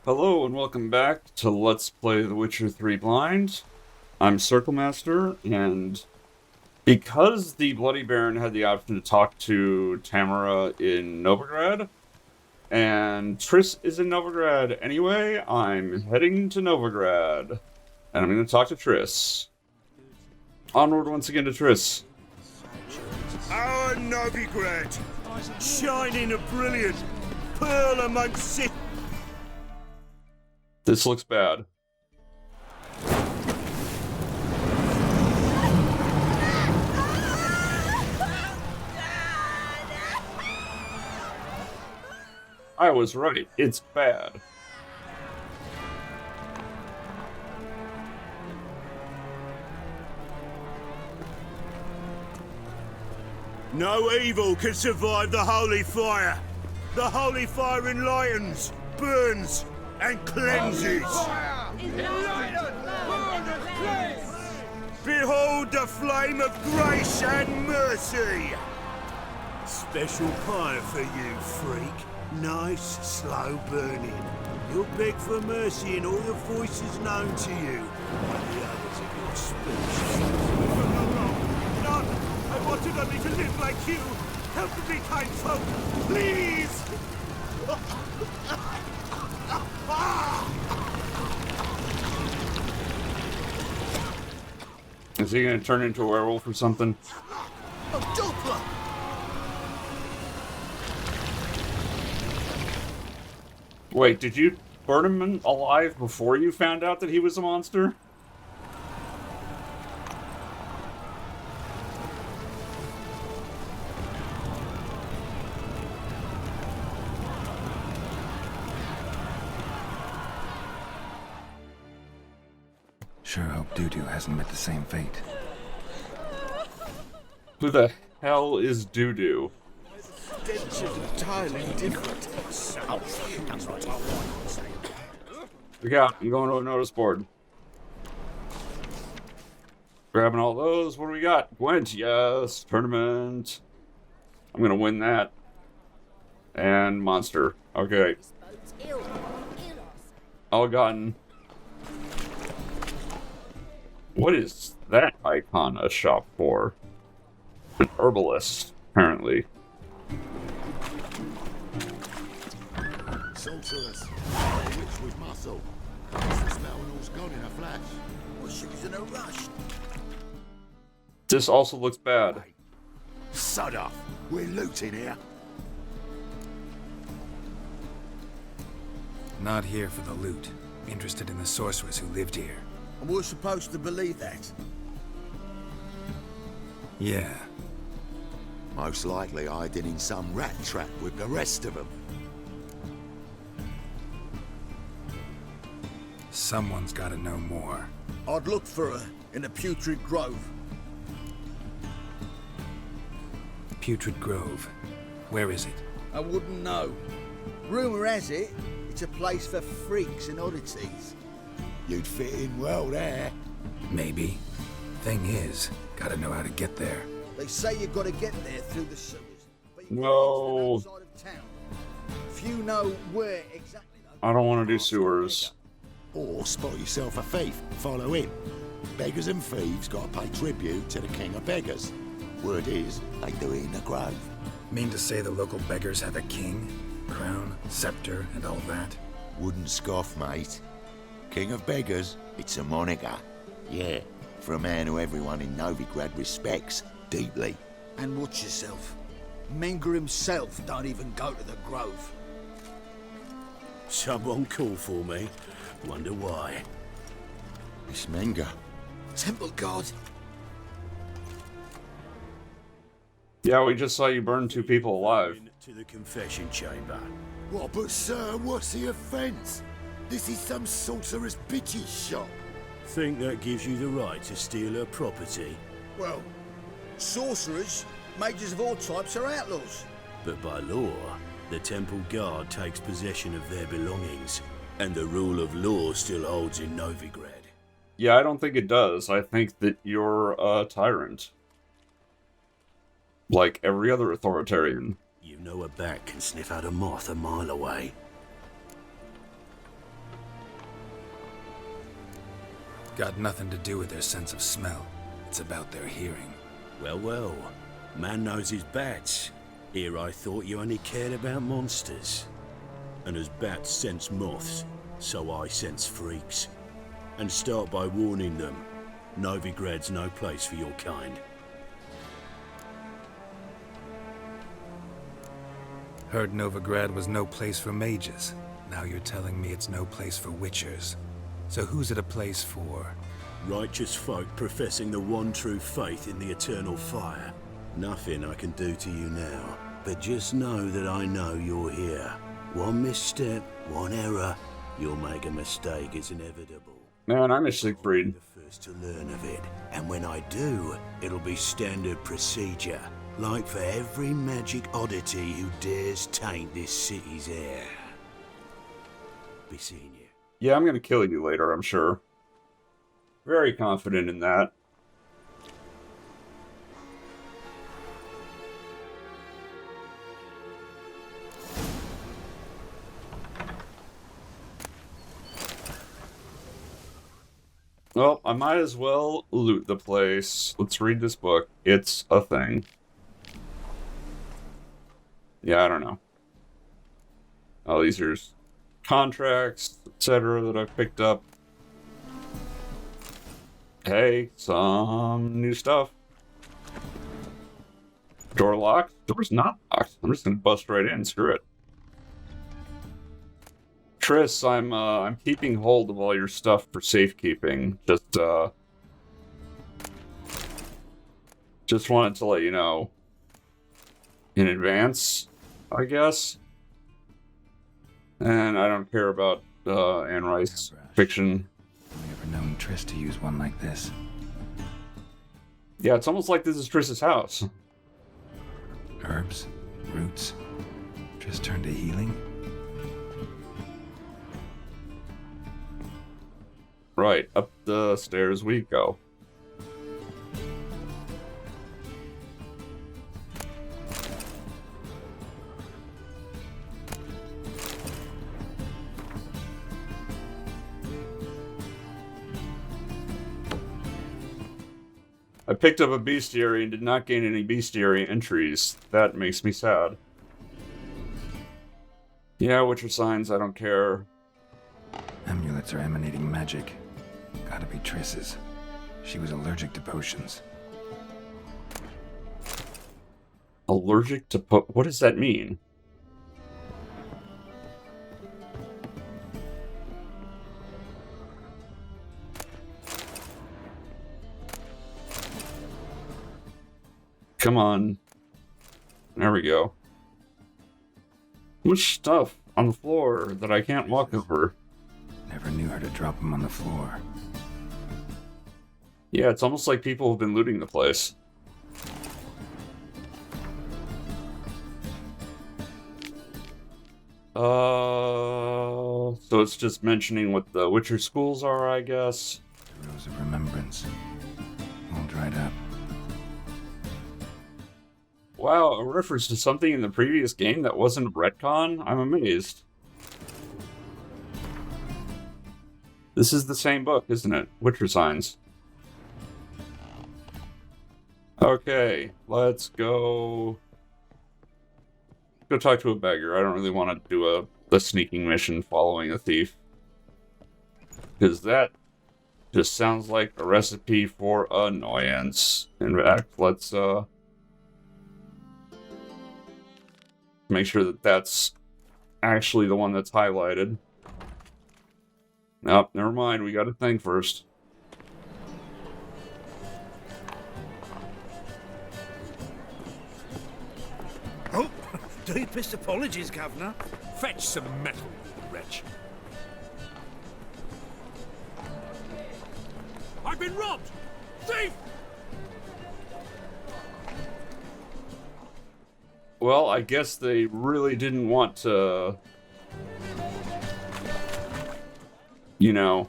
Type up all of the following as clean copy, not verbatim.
Hello and welcome back to Let's Play The Witcher 3 Blind. I'm Circle Master, and because the Bloody Baron had the option to talk to Tamara in Novigrad, and Triss is in Novigrad anyway, I'm heading to Novigrad, and I'm going to talk to Triss. Onward once again to Triss. Our Novigrad, shining a brilliant pearl amongst cities. This looks bad. I was right. It's bad. No evil can survive the holy fire. The holy fire enlightens, burns, and cleanses. Behold the flame of grace and mercy. Special fire for you, freak. Nice, slow burning. You'll beg for mercy in all the voices known to you, and the others of your species. None. I wanted only to live like you. Help me, kind folk, please. Is he going to turn into a werewolf or something? A Doppler! Wait, did you burn him alive before you found out that he was a monster? Sure hope Dudu hasn't met the same fate. Who the hell is Doo-Doo? Entirely different. Look out, I'm going to a notice board. Grabbing all those. What do we got? Gwent, yes. Tournament. I'm going to win that. And monster. Okay. All gotten. What is that icon a shop for? An herbalist, apparently. Sorceress, a witch with muscle. It's the smell and all's gone in a flash. Well, she was in a rush. This also looks bad. Sod off. We're looting here. Not here for the loot. Interested in the sorceress who lived here. And we're supposed to believe that. Yeah. Most likely hiding in some rat trap with the rest of them. Someone's gotta know more. I'd look for her in the Putrid Grove. Putrid Grove. Where is it? I wouldn't know. Rumour has it, it's a place for freaks and oddities. You'd fit in well there. Maybe. Thing is, gotta know how to get there. They say you've got to get there through the sewers. But you No. can't get to the outside of town. Few know where exactly. I don't want to do sewers. Or spot yourself a thief, follow him. Beggars and thieves gotta pay tribute to the king of beggars. Word is, they do it in the grove. Mean to say the local beggars have a king, crown, scepter, and all that? Wouldn't scoff, mate. King of beggars, it's a moniker. Yeah, for a man who everyone in Novigrad respects deeply. And watch yourself. Menger himself don't even go to the Grove. Someone call for me. Wonder why. Miss Menger. Temple God. Yeah, we just saw you burn 2 people alive. To the confession chamber. What, but sir, what's the offence? This is some sorcerer's bitch's shop. Think that gives you the right to steal her property? Well, sorcerers, mages of all types are outlaws. But by law, the temple guard takes possession of their belongings, and the rule of law still holds in Novigrad. Yeah, I don't think it does. I think that you're a tyrant. Like every other authoritarian. You know a bat can sniff out a moth a mile away. Got nothing to do with their sense of smell. It's about their hearing. Well, well. Man knows his bats. Here I thought you only cared about monsters. And as bats sense moths, so I sense freaks. And start by warning them. Novigrad's no place for your kind. Heard Novigrad was no place for mages. Now you're telling me it's no place for witchers. So who's it a place for? Righteous folk professing the one true faith in the eternal fire. Nothing I can do to you now, but just know that I know you're here. One misstep, one error, you'll make a mistake, it's inevitable. Man, I miss Siegfried. The first to learn of it, and when I do, it'll be standard procedure. Like for every magic oddity who dares taint this city's air. Be seeing you. Yeah, I'm gonna kill you later, I'm sure. Very confident in that. Well, I might as well loot the place. Let's read this book. It's a thing. Yeah, I don't know. Oh, these are contracts, etc. that I've picked up. Hey, some new stuff. Door locked? Door's not locked. I'm just gonna bust right in. Screw it. Triss, I'm keeping hold of all your stuff for safekeeping. Just wanted to let you know in advance, I guess. And I don't care about Anne Rice fiction. Have you ever known Triss to use one like this? Yeah, it's almost like this is Triss's house. Herbs? Roots? Triss turned to healing? Right, up the stairs we go. I picked up a bestiary and did not gain any bestiary entries. That makes me sad. Yeah, Witcher signs, I don't care. Amulets are emanating magic. Gotta be Triss's. She was allergic to potions. Allergic to what does that mean? Come on. There we go. Much stuff on the floor that I can't walk over. Never knew her to drop them on the floor. Yeah, it's almost like people have been looting the place. So it's just mentioning what the Witcher schools are, I guess. The Rose of Remembrance. All dried up. Wow, a reference to something in the previous game that wasn't retcon? I'm amazed. This is the same book, isn't it? Witcher Signs. Okay, let's go... Go talk to a beggar. I don't really want to do a sneaking mission following a thief. Because that just sounds like a recipe for annoyance. In fact, let's make sure that that's actually the one that's highlighted. Nope, never mind. We got a thing first. Oh, deepest apologies, Governor. Fetch some metal, wretch. I've been robbed! Thief! Well, I guess they really didn't want to, you know,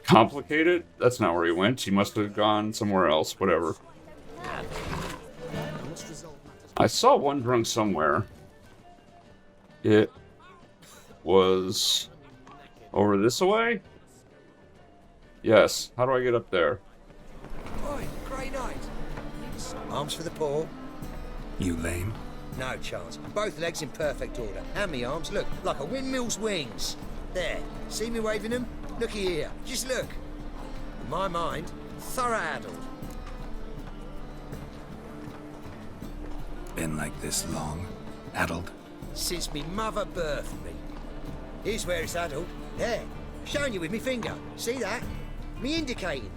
complicate it. That's not where he went. He must have gone somewhere else. Whatever. I saw one drunk somewhere. It was over this way? Yes. How do I get up there? Oi, Grey Knight. Arms for the poor? You lame? No chance. Both legs in perfect order. And me arms, look, like a windmill's wings. There. See me waving them? Looky here. Just look. In my mind, thorough addled. Been like this long? Addled? Since me mother birthed me. Here's where it's addled. There. Showing you with me finger. See that? Me indicating.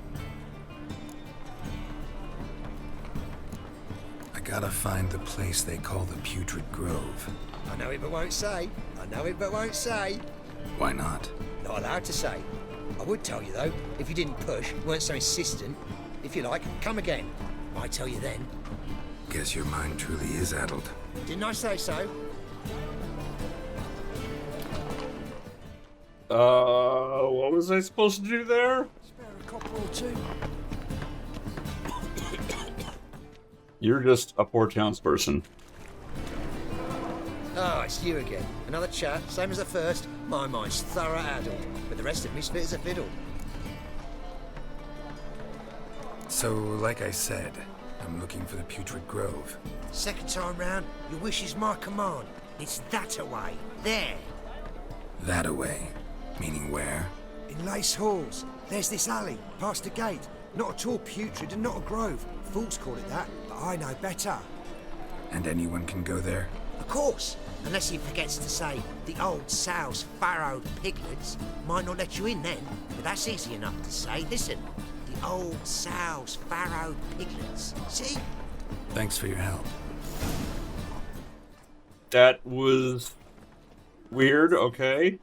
I gotta find the place they call the Putrid Grove. I know it but won't say. I know it but won't say. Why not? Not allowed to say. I would tell you though, if you didn't push, weren't so insistent. If you like, come again. I tell you then. Guess your mind truly is addled. Didn't I say so? What was I supposed to do there? Spare a copper or two. You're just a poor townsperson. Ah, it's you again. Another chat, same as the first. My mind's thorough addled, but the rest of me's fit as a fiddle. So, like I said, I'm looking for the Putrid Grove. Second time round, your wish is my command. It's that away. There. That away? Meaning where? In Lace Halls. There's this alley, past the gate. Not at all putrid and not a grove. Fools call it that, but I know better. And anyone can go there? Of course, unless he forgets to say the old sow's farrowed piglets might not let you in then, but that's easy enough to say. Listen, the old sow's farrowed piglets. See? Thanks for your help. That was weird, okay.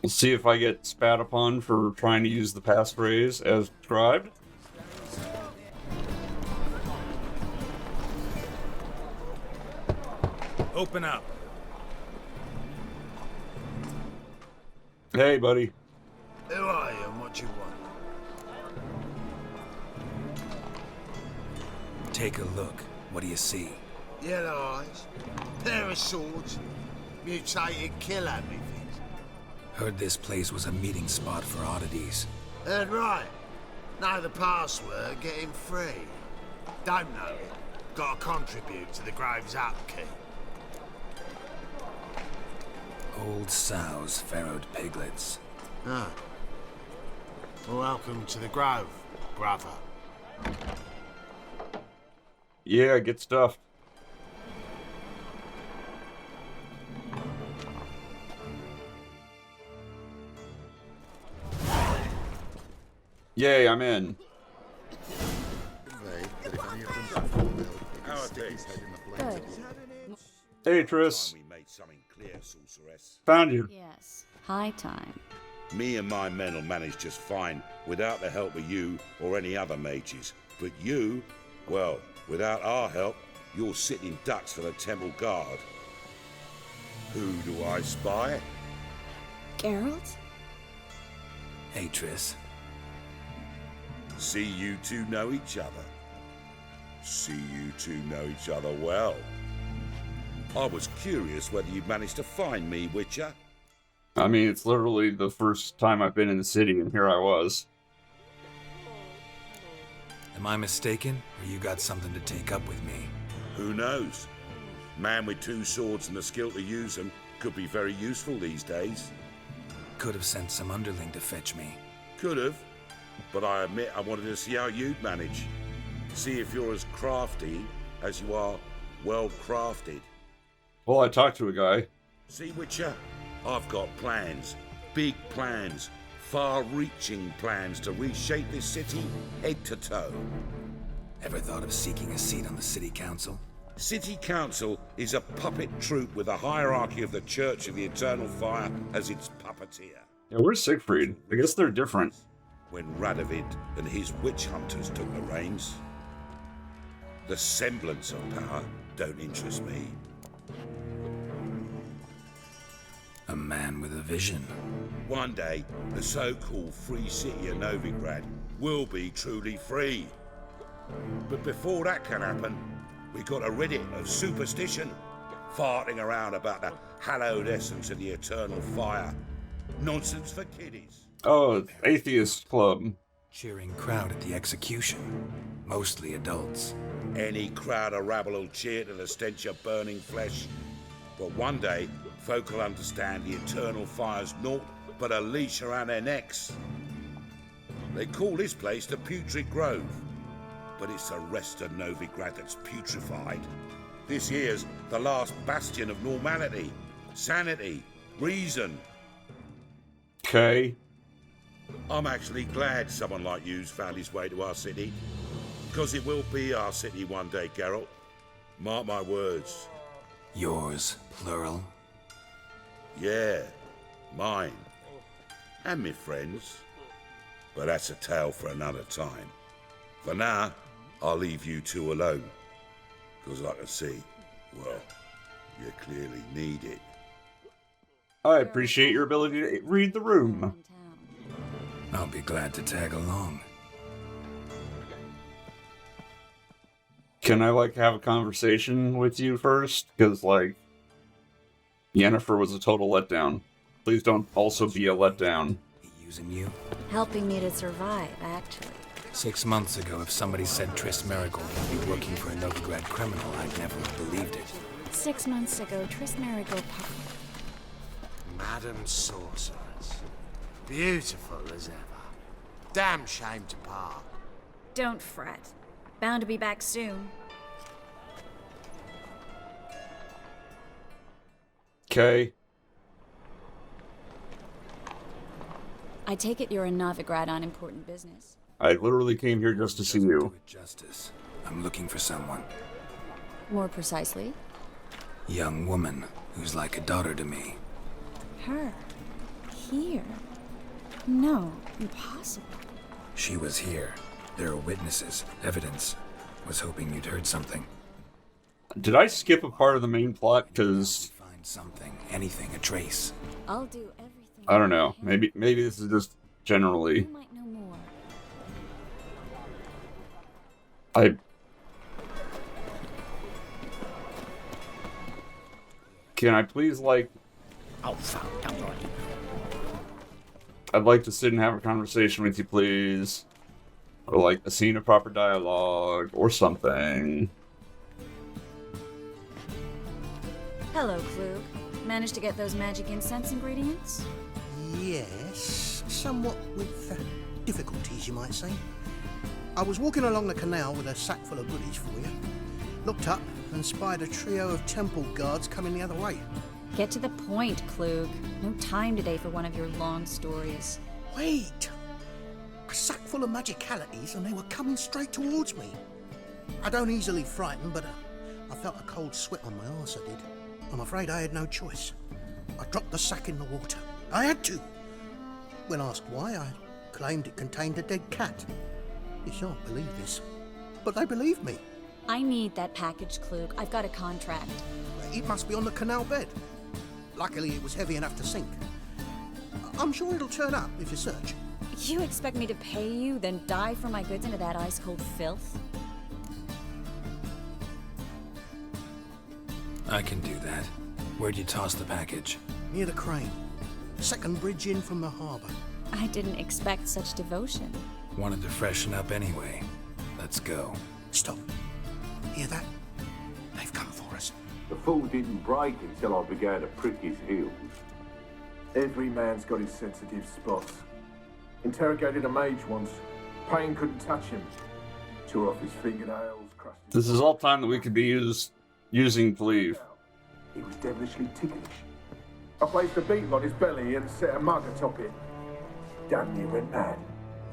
We'll see if I get spat upon for trying to use the passphrase as described. Open up. Hey, buddy. Who are you and what you want? Take a look. What do you see? Yellow eyes, pair of swords, mutated killer me things. Heard this place was a meeting spot for oddities. Heard right. Know the password, get him free. Don't know it. Gotta contribute to the Grove's upkeep. Old sows, farrowed piglets. Ah. Well, welcome to the Grove, brother. Yeah, get stuffed. Yay, I'm in. Hey, Triss. We made something clear, sorceress. Found you. Yes, high time. Me and my men will manage just fine without the help of you or any other mages. But you, well, without our help, you're sitting ducks for the temple guard. Who do I spy? Geralt? Hey, Triss. See you two know each other. See you two know each other well. I was curious whether you'd managed to find me, Witcher. I mean, it's literally the first time I've been in the city, and here I was. Am I mistaken, or you got something to take up with me? Who knows? Man with two swords and the skill to use them could be very useful these days. Could have sent some underling to fetch me. Could have, but I admit I wanted to see how you'd manage. See if you're as crafty as you are well crafted. Well, I talked to a guy. See, Witcher, I've got plans. Big plans. Far-reaching plans to reshape this city head to toe. Ever thought of seeking a seat on the city council? City Council is a puppet troupe with a hierarchy of the Church of the Eternal Fire as its puppeteer. Yeah, where's Siegfried? I guess they're different. When Radovid and his witch hunters took the reins, the semblance of power don't interest me. A man with a vision. One day, the so-called free city of Novigrad will be truly free. But before that can happen, we gotta rid it of superstition, farting around about the hallowed essence of the eternal fire. Nonsense for kiddies. Oh, Atheist Club. Cheering crowd at the execution. Mostly adults. Any crowd of rabble will cheer to the stench of burning flesh. But one day, folk will understand the eternal fire's naught but a leash around their necks. They call this place the Putrid Grove, but it's the rest of Novigrad that's putrefied. This here's the last bastion of normality, sanity, reason. Okay. I'm actually glad someone like you's found his way to our city, because it will be our city one day, Geralt. Mark my words. Yours, plural. Yeah, mine. And me friends. But that's a tale for another time. For now, I'll leave you two alone. Because I can see, well, you clearly need it. I appreciate your ability to read the room. I'll be glad to tag along. Can I, like, have a conversation with you first? Because, like, Yennefer was a total letdown. Please don't also be a letdown. He using you? Helping me to survive, actually. 6 months ago, if somebody said Triss Marigold would be working for a Novigrad criminal, I'd never have believed it. 6 months ago, Triss Marigold Madam Sorceress. Beautiful as ever. Damn shame to part. Don't fret. Bound to be back soon. Okay. I take it you're in Novigrad on important business. I literally came here just to see Do you. it justice. I'm looking for someone. More precisely, Young woman who's like a daughter to me. her. Here. No, impossible. She was here. There are witnesses, evidence. Was hoping you'd heard something. Did I skip a part of the main plot? Because Find something, anything, a trace. I'll do everything. I don't know. Maybe this is just generally. You might know more. Can I please, like... Oh, fuck, don't worry. I'd like to sit and have a conversation with you, please. Or, like, a scene of proper dialogue, or something. Hello, Klug. Managed to get those magic incense ingredients? Yes, somewhat with difficulties, you might say. I was walking along the canal with a sack full of goodies for you. Looked up and spied a trio of temple guards coming the other way. Get to the point, Klug. No time today for one of your long stories. Wait! A sack full of magicalities and they were coming straight towards me. I don't easily frighten, but I felt a cold sweat on my arse, I did. I'm afraid I had no choice. I dropped the sack in the water. I had to. When asked why, I claimed it contained a dead cat. You shan't believe this, but they believed me. I need that package, Klug. I've got a contract. It must be on the canal bed. Luckily, it was heavy enough to sink. I'm sure it'll turn up if you search. You expect me to pay you, then dive for my goods into that ice-cold filth? I can do that. Where'd you toss the package? Near the crane. Second bridge in from the harbour. I didn't expect such devotion. Wanted to freshen up anyway. Let's go. Stop. Hear that? They've come for us. The fool didn't break until I began to prick his heels. Every man's got his sensitive spots. Interrogated a mage once. Pain couldn't touch him. Tore off his fingernails, crushed his... This is all time that we could be using to leave. He was devilishly ticklish. I placed a beetle on his belly and set a mug atop it. Damn near went mad.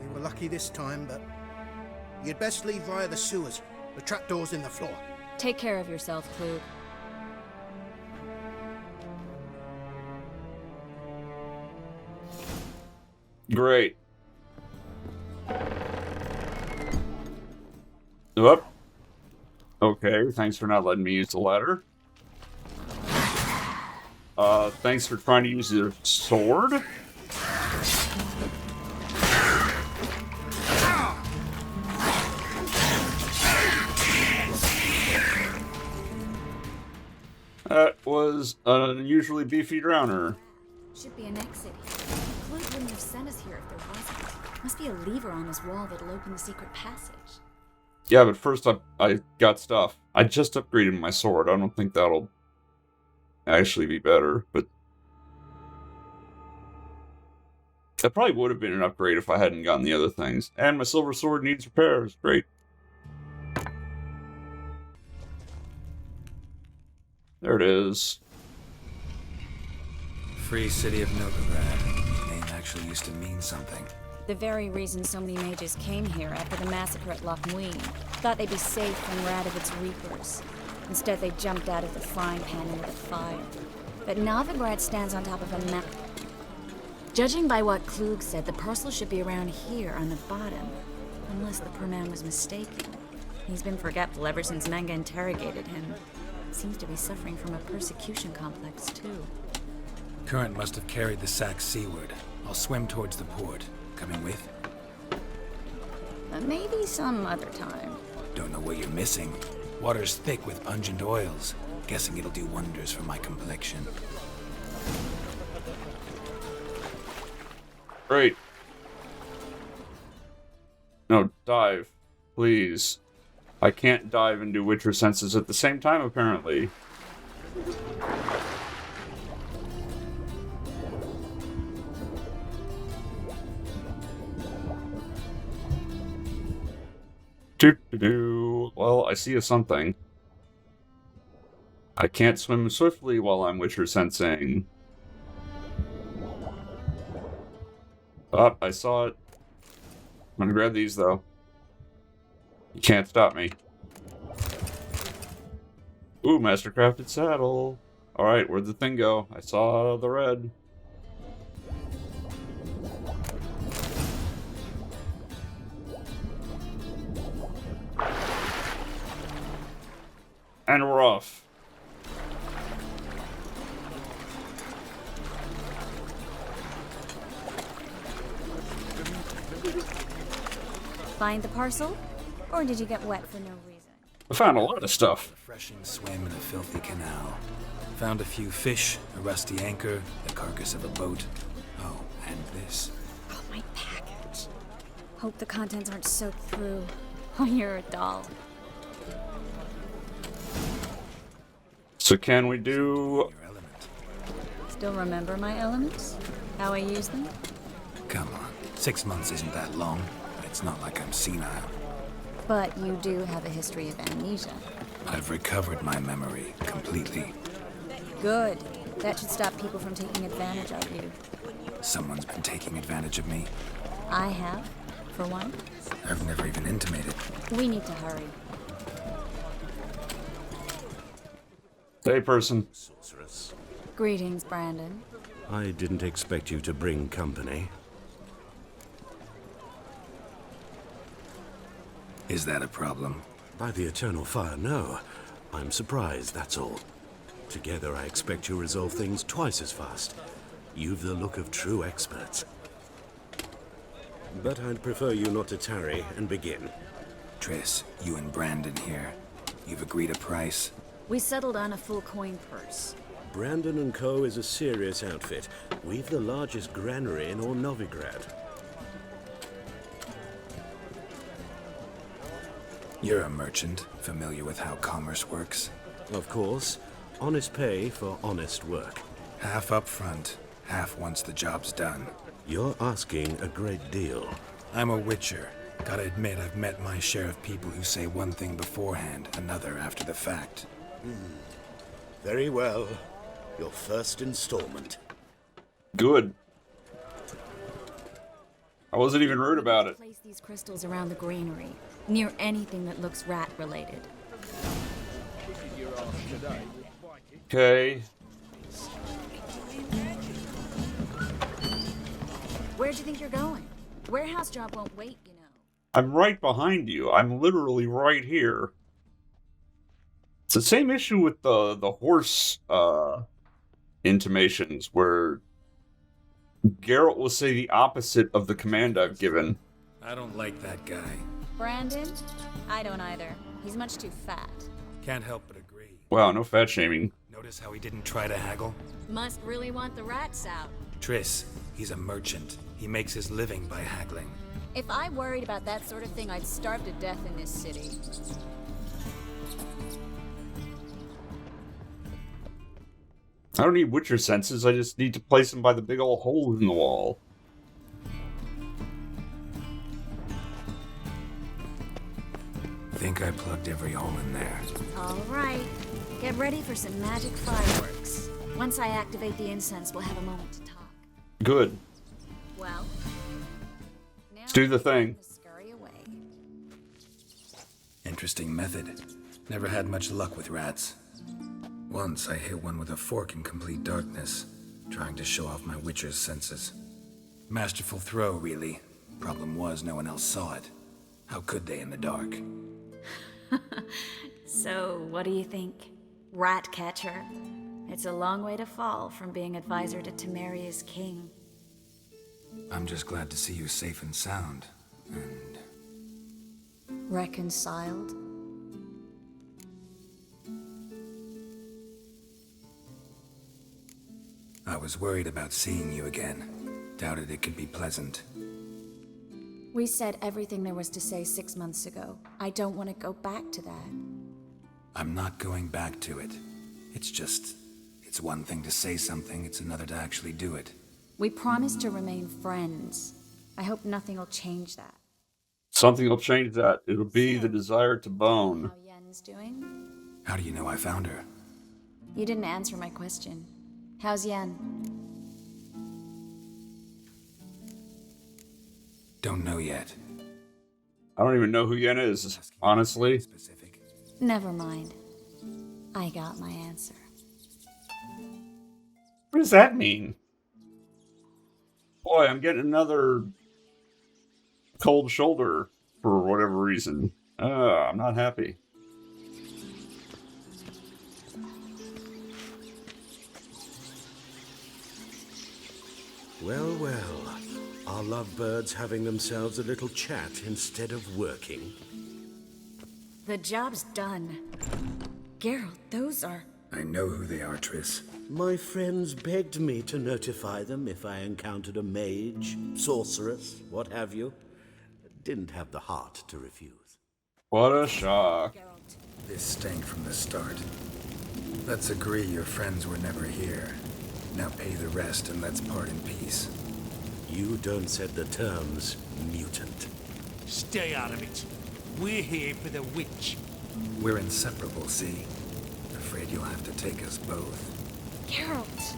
We were lucky this time, but you'd best leave via the sewers. The trapdoor's in the floor. Take care of yourself, Klug. Great. Whoop. Okay, thanks for not letting me use the ladder. Thanks for trying to use your sword. That was an unusually beefy drowner. Should be an exit here. wouldn't have sent us here if there wasn't. Must be a lever on this wall that'll open the secret passage. Yeah, but first I got stuff. I just upgraded my sword. I don't think that'll actually be better, but that probably would have been an upgrade if I hadn't gotten the other things. And my silver sword needs repairs. Great. There it is. Free city of Novigrad. Name actually used to mean something. The very reason so many mages came here after the massacre at Loch Muin. Thought they'd be safe from Radovic's reapers. Instead, they jumped out of the frying pan into the fire. But Novigrad stands on top of a mountain. Judging by what Klug said, the parcel should be around here on the bottom. Unless the poor man was mistaken. He's been forgetful ever since Manga interrogated him. Seems to be suffering from a persecution complex, too. Current must have carried the sack seaward. I'll swim towards the port. Coming with? Maybe some other time. Don't know what you're missing. Water's thick with pungent oils. Guessing it'll do wonders for my complexion. Great. No, dive. Please. I can't dive and do Witcher senses at the same time, apparently. Well, I see a something. I can't swim swiftly while I'm Witcher sensing. Oh, I saw it. I'm gonna grab these, though. You can't stop me. Ooh, mastercrafted saddle. Alright, where'd the thing go? I saw the red. And we're off. Find the parcel? Or did you get wet for no reason? I found a lot of stuff. Refreshing swim in a filthy canal. Found a few fish, a rusty anchor, the carcass of a boat. Oh, and this. Oh, my package. Hope the contents aren't soaked through. Oh, you're a doll. So can we do... Your element. Still remember my elements? How I use them? Come on. 6 months isn't that long. It's not like I'm senile. But you do have a history of amnesia. I've recovered my memory completely. Good. That should stop people from taking advantage of you. Someone's been taking advantage of me. I have, for one. I've never even intimated. We need to hurry. Hey, person. Sorceress. Greetings, Brandon. I didn't expect you to bring company. Is that a problem? By the eternal fire, no. I'm surprised, that's all. Together, I expect you resolve things twice as fast. You've the look of true experts. But I'd prefer you not to tarry and begin. Triss, you and Brandon here. You've agreed a price? We settled on a full coin purse. Brandon & Co. is a serious outfit. We've the largest granary in all Novigrad. You're a merchant, familiar with how commerce works. Of course. Honest pay for honest work. Half up front, half once the job's done. You're asking a great deal. I'm a witcher. Gotta admit, I've met my share of people who say one thing beforehand, another after the fact. Very well. Your first installment. Good. I wasn't even rude about it. Place these crystals around the granary, near anything that looks rat-related. Okay. Where'd you think you're going? Warehouse job won't wait, you know. I'm right behind you. I'm literally right here. It's the same issue with the horse intimations, where Geralt will say the opposite of the command I've given. I don't like that guy. Brandon? I don't either. He's much too fat. Can't help but agree. Wow, no fat shaming. Notice how he didn't try to haggle? Must really want the rats out. Triss, He's a merchant. He makes his living by haggling. If I worried about that sort of thing, I'd starve to death in this city. I don't need Witcher senses, I just need to place them by the big old hole in the wall. Think I plugged every hole in there. Alright, get ready for some magic fireworks. Once I activate the incense, we'll have a moment to talk. Good. Well, now Let's do the thing. scurry away. Interesting method. Never had much luck with rats. Once I hit one with a fork in complete darkness, trying to show off my Witcher's senses. Masterful throw, really. Problem was, no one else saw it. How could they in the dark? So, what do you think? Rat catcher? It's a long way to fall from being advisor to Temeria's king. I'm just glad to see you safe and sound. And Reconciled? I was worried about seeing you again. Doubted it could be pleasant. We said everything there was to say 6 months ago. I don't want to go back to that. I'm not going back to it. It's one thing to say something, it's another to actually do it. We promised to remain friends. I hope nothing will change that. Something will change that. It'll be the desire to bone. How Yen's doing? How do you know I found her? You didn't answer my question. How's Yen? Don't know yet. I don't even know who Yen is, honestly. Specific. Never mind. I got my answer. What does that mean? Boy, I'm getting another cold shoulder for whatever reason. I'm not happy. Well, well. Are lovebirds having themselves a little chat instead of working? The job's done. Geralt, those are... I know who they are, Triss. My friends begged me to notify them if I encountered a mage, sorceress, what have you. Didn't have the heart to refuse. What a shock. This stank from the start. Let's agree your friends were never here. Now pay the rest and let's part in peace. You don't set the terms, mutant. Stay out of it. We're here for the witch. We're inseparable, see? Afraid you'll have to take us both. Geralt!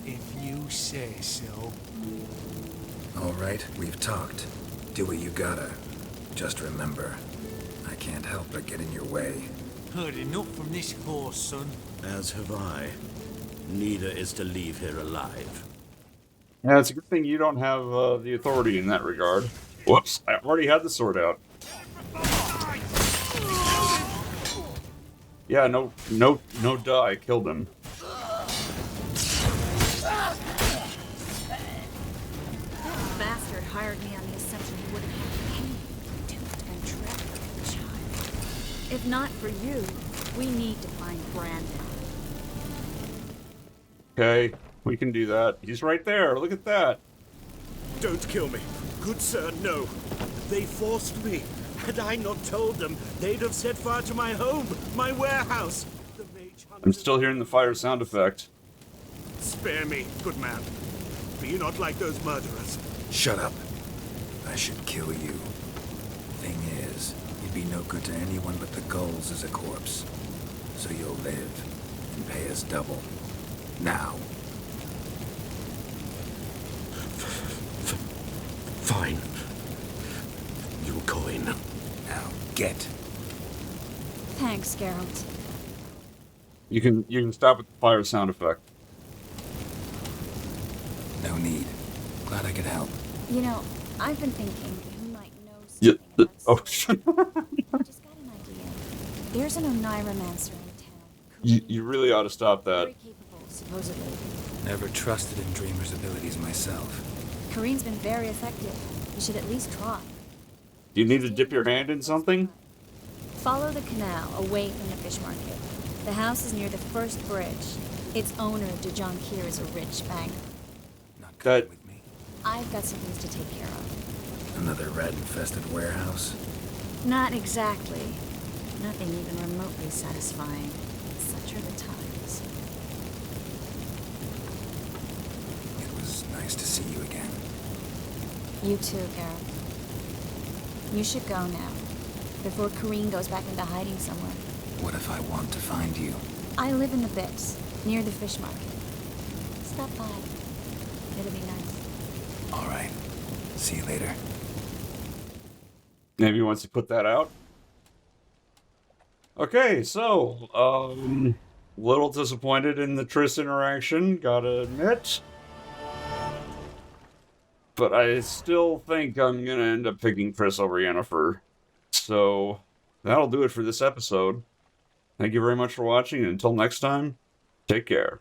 If you say so. All right, we've talked. Do what you gotta. Just remember, I can't help but get in your way. Heard enough from this horse, son. As have I. Neither is to leave here alive. Yeah, it's a good thing you don't have the authority in that regard. Whoops, I already had the sword out. Yeah, no, duh, I killed him. That bastard hired me on the assumption he would have had any duped and trapped like a child. If not for you, we need to find Brandon. Okay, we can do that. He's right there, look at that. Don't kill me. Good sir, no. They forced me. Had I not told them, they'd have set fire to my home, my warehouse. The mage hunted... I'm still hearing the fire sound effect. Spare me, good man. Be not like those murderers. Shut up. I should kill you. Thing is, you'd be no good to anyone but the gulls as a corpse. So you'll live and pay us double. Now. Fine. Your coin. Now, get. Thanks, Geralt. You can stop with the fire sound effect. No need. Glad I could help. You know, I've been thinking you might know Yeah, something about oh, I just got an idea. There's an Oneiromancer in town. you really ought to stop that. Very capable, supposedly. Never trusted in Dreamer's abilities myself. Corinne's been very effective. You should at least try. Do you need to dip your hand in something? Follow the canal away from the fish market. The house is near the first bridge. Its owner, Dejonkir, is a rich banker. Not coming That with me. I've got some things to take care of. Another rat-infested warehouse? Not exactly. Nothing even remotely satisfying. Such are the times. It was nice to see you again. You too, Gareth. You should go now, before Corinne goes back into hiding somewhere. What if I want to find you? I live in the Bits, near the fish market. Stop by. It'll be nice. All right. See you later. Maybe once you put that out. Okay, so, little disappointed in the Triss interaction, gotta admit. But I still think I'm gonna end up picking Triss over Yennefer. So, that'll do it for this episode. Thank you very much for watching, and until next time, take care.